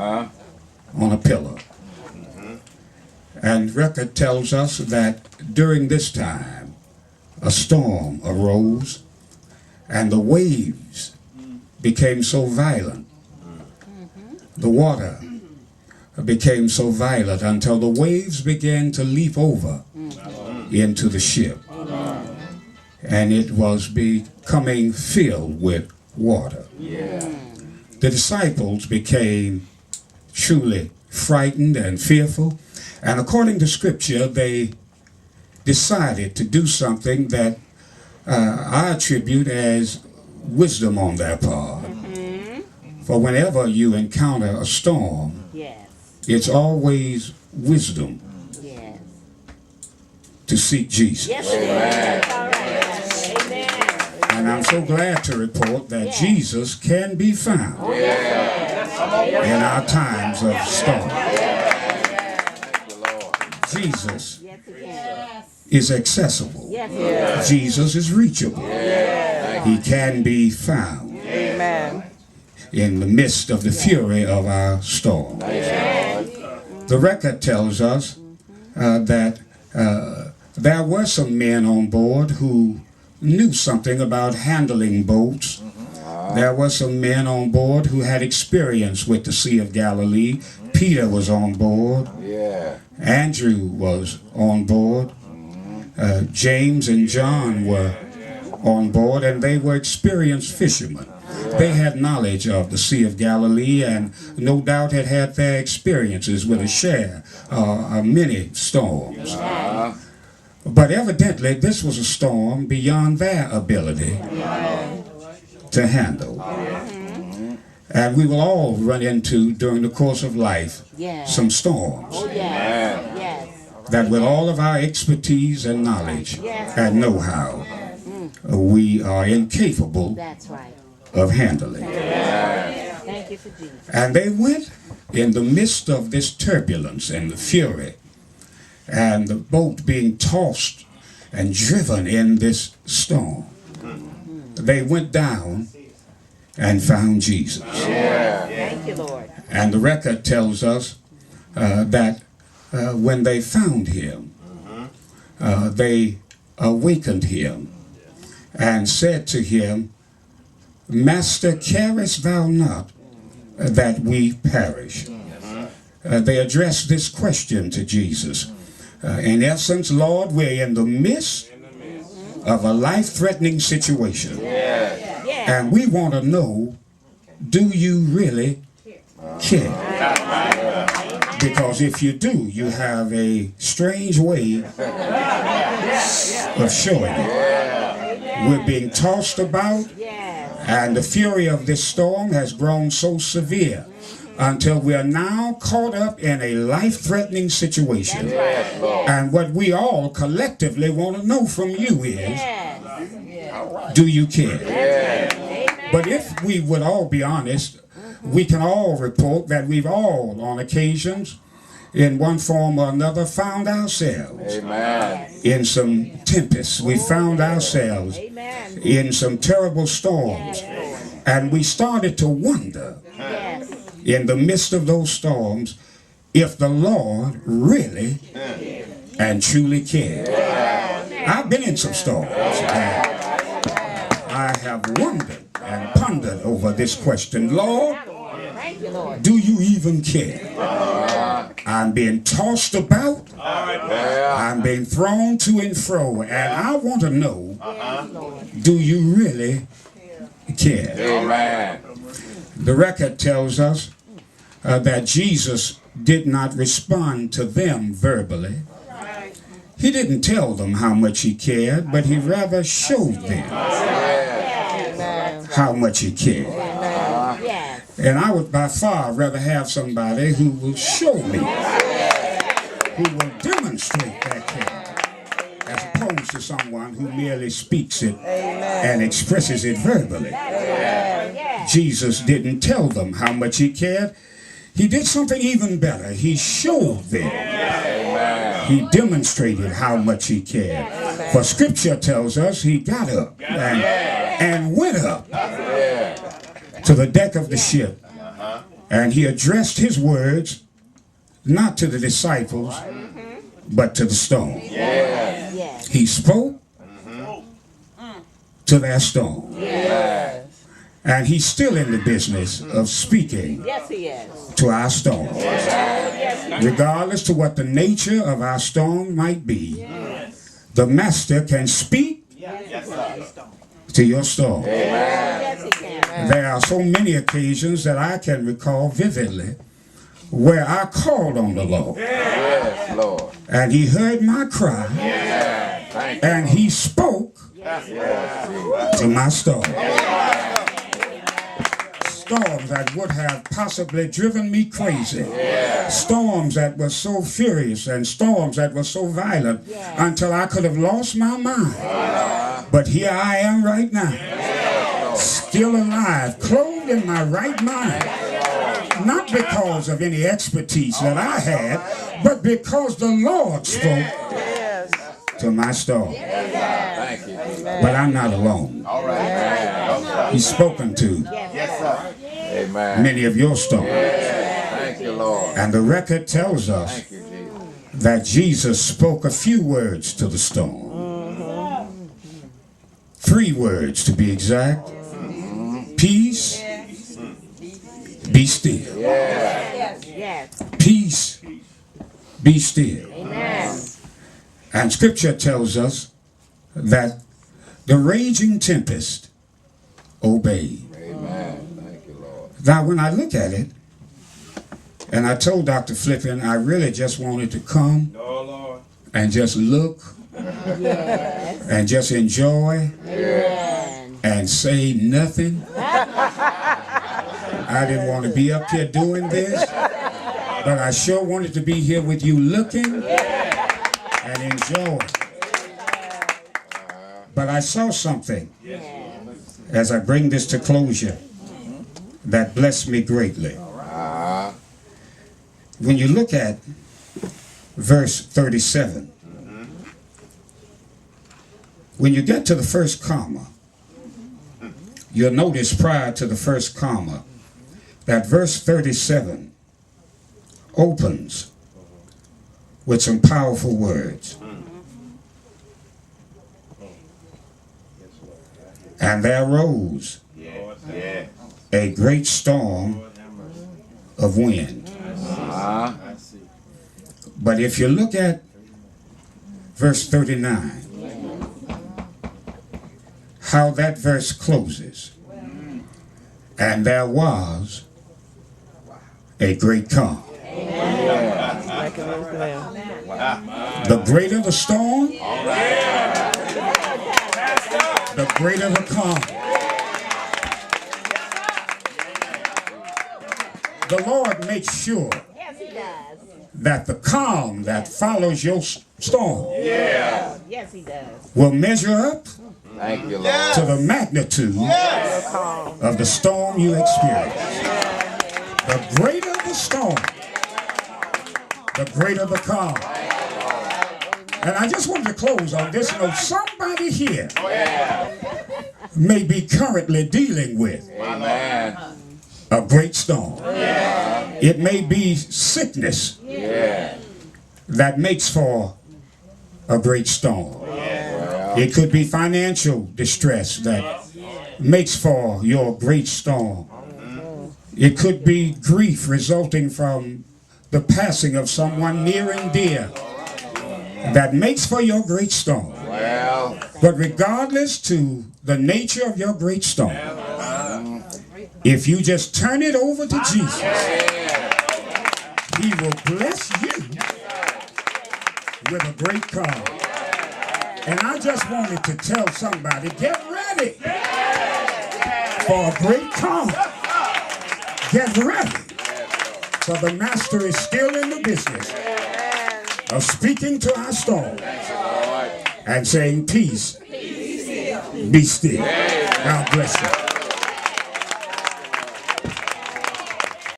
on a pillar. And record tells us that during this time, a storm arose, and the waves became so violent. The water became so violent until the waves began to leap over into the ship. And it was becoming filled with water. The disciples became truly frightened and fearful. And according to Scripture, they decided to do something that I attribute as wisdom on their part. For whenever you encounter a storm, it's always wisdom to seek Jesus. And I'm so glad to report that Jesus can be found in our times of storm. Jesus is accessible. Jesus is reachable. He can be found in the midst of the fury of our storm. The record tells us that there were some men on board who knew something about handling boats. There were some men on board who had experience with the Sea of Galilee. Peter was on board. Andrew was on board. James and John were on board, and they were experienced fishermen. They had knowledge of the Sea of Galilee and no doubt had had their experiences with a share of many storms. But evidently this was a storm beyond their ability to handle. And we will all run into, during the course of life, some storms that with all of our expertise and knowledge and know-how, we are incapable of handling. Thank you for Jesus. And they went in the midst of this turbulence and the fury and the boat being tossed and driven in this storm. They went down and found Jesus. Thank you, Lord. And the record tells us that when they found him, they awakened him and said to him, Master, carest thou not that we perish? They addressed this question to Jesus. In essence, Lord, we're in the midst of a life-threatening situation. And we want to know, do you really care? Because if you do, you have a strange way of showing it. We're being tossed about, and the fury of this storm has grown so severe until we are now caught up in a life-threatening situation. And what we all collectively want to know from you is, do you care? But if we would all be honest, we can all report that we've all, on occasions, in one form or another, found ourselves in some tempests. We found ourselves in some terrible storms. And we started to wonder, in the midst of those storms, if the Lord really and truly cared. I've been in some storms. I have wondered and pondered over this question. Lord, do you even care? I'm being tossed about. I'm being thrown to and fro. And I want to know, do you really care? The record tells us that Jesus did not respond to them verbally. He didn't tell them how much he cared, but he rather showed them how much he cared. And I would by far rather have somebody who will show me, who will demonstrate that care, as opposed to someone who merely speaks it and expresses it verbally. Jesus didn't tell them how much he cared. He did something even better. He showed them. He demonstrated how much he cared. For Scripture tells us he got up and went up to the deck of the ship And he addressed his words not to the disciples, but to the storm. Yes. He spoke to that storm. Yes. And he's still in the business of speaking Yes, he is. to our storm. Yes. Regardless to what the nature of our storm might be, the master can speak to your storm. Yes, he can. There are so many occasions that I can recall vividly where I called on the Lord. Yes, Lord. And he heard my cry, and he spoke to my storm. Storms that would have possibly driven me crazy. Storms that were so furious and storms that were so violent until I could have lost my mind. But here I am right now, still alive, clothed in my right mind. Not because of any expertise that I had, but because the Lord spoke to my storm. Thank you. But I'm not alone. All right. He's spoken to Amen. many of your storms. Thank you, Lord. And the record tells us Thank you, Jesus. that Jesus spoke a few words to the storm. 3 words to be exact. Peace, be still. Yes. Peace, be still. Amen. And scripture tells us that the raging tempest obeyed. Amen. Thank you, Lord. Now when I look at it, and I told Dr. Flippin I really just wanted to come and just look and just enjoy and say nothing. I didn't want to be up here doing this, but I sure wanted to be here with you looking and enjoying. But I saw something as I bring this to closure that blessed me greatly. When you look at verse 37, when you get to the first comma, you'll notice prior to the first comma that verse 37 opens with some powerful words. And there arose a great storm of wind. But if you look at verse 39, how that verse closes, and there was a great calm. The greater the storm, the greater the calm. The Lord makes sure that the calm that follows your storm Yes, he does. will measure up Thank you, Lord. to the magnitude of the storm you experience. The greater the storm, the greater the calm. And I just wanted to close on this note. Somebody here may be currently dealing with Amen. a great storm. It may be sickness that makes for a great storm. It could be financial distress that makes for your great storm. It could be grief resulting from the passing of someone near and dear that makes for your great storm. But regardless to the nature of your great storm, if you just turn it over to Jesus, he will bless you with a great calm. And I just wanted to tell somebody, get ready for a great calm. Get ready. For the master is still in the business of speaking to our storm and saying, peace, be still. God bless you.